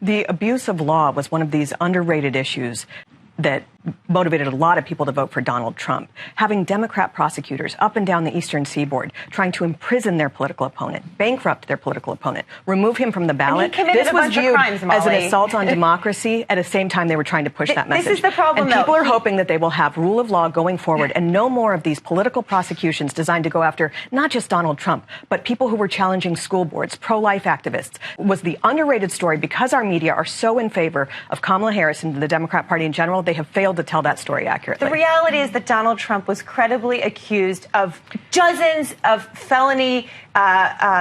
The abuse of law was one of these underrated issues that motivated a lot of people to vote for Donald Trump. Having Democrat prosecutors up and down the eastern seaboard trying to imprison their political opponent, bankrupt their political opponent, remove him from the ballot. This was viewed as an assault on democracy. At the same time, they were trying to push that message. This is the problem, and people are hoping that they will have rule of law going forward and no more of these political prosecutions designed to go after not just Donald Trump, but people who were challenging school boards, pro-life activists. Was the underrated story, because our media are so in favor of Kamala Harris and the Democrat Party in general, they have failed to tell that story accurately. The reality is that Donald Trump was credibly accused of dozens of felony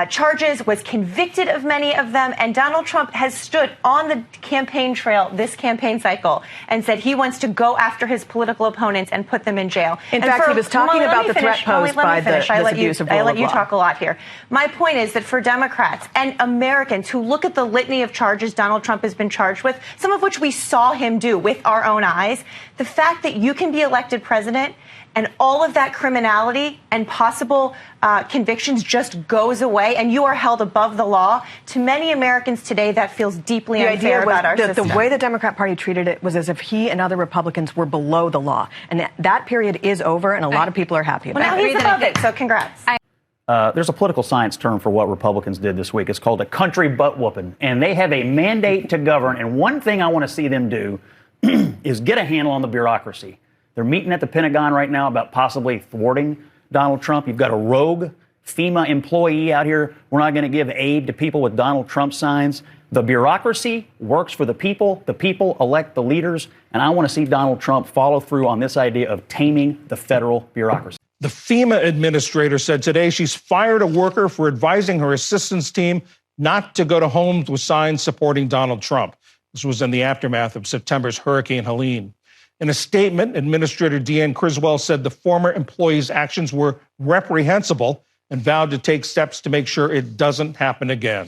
charges, was convicted of many of them, and Donald Trump has stood on the campaign trail this campaign cycle and said he wants to go after his political opponents and put them in jail. In fact, he was talking about the threat posed by this abuse of rule of law. I let you talk a lot here. My point is that for Democrats and Americans who look at the litany of charges Donald Trump has been charged with, some of which we saw him do with our own eyes, the fact that you can be elected president and all of that criminality and possible convictions just goes away and you are held above the law, to many Americans today that feels deeply unfair about our system. The way the Democrat Party treated it was as if he and other Republicans were below the law. And that period is over, and a lot of people are happy about it. Well, now he's above it, so congrats. There's a political science term for what Republicans did this week. It's called a country butt-whuppin'. And they have a mandate to govern. And one thing I want to see them do is get a handle on the bureaucracy. They're meeting at the Pentagon right now about possibly thwarting Donald Trump. You've got a rogue FEMA employee out here. We're not going to give aid to people with Donald Trump signs. The bureaucracy works for the people. The people elect the leaders. And I want to see Donald Trump follow through on this idea of taming the federal bureaucracy. The FEMA administrator said today she's fired a worker for advising her assistance team not to go to homes with signs supporting Donald Trump. This was in the aftermath of September's Hurricane Helene. In a statement, Administrator Deanne Criswell said the former employee's actions were reprehensible and vowed to take steps to make sure it doesn't happen again.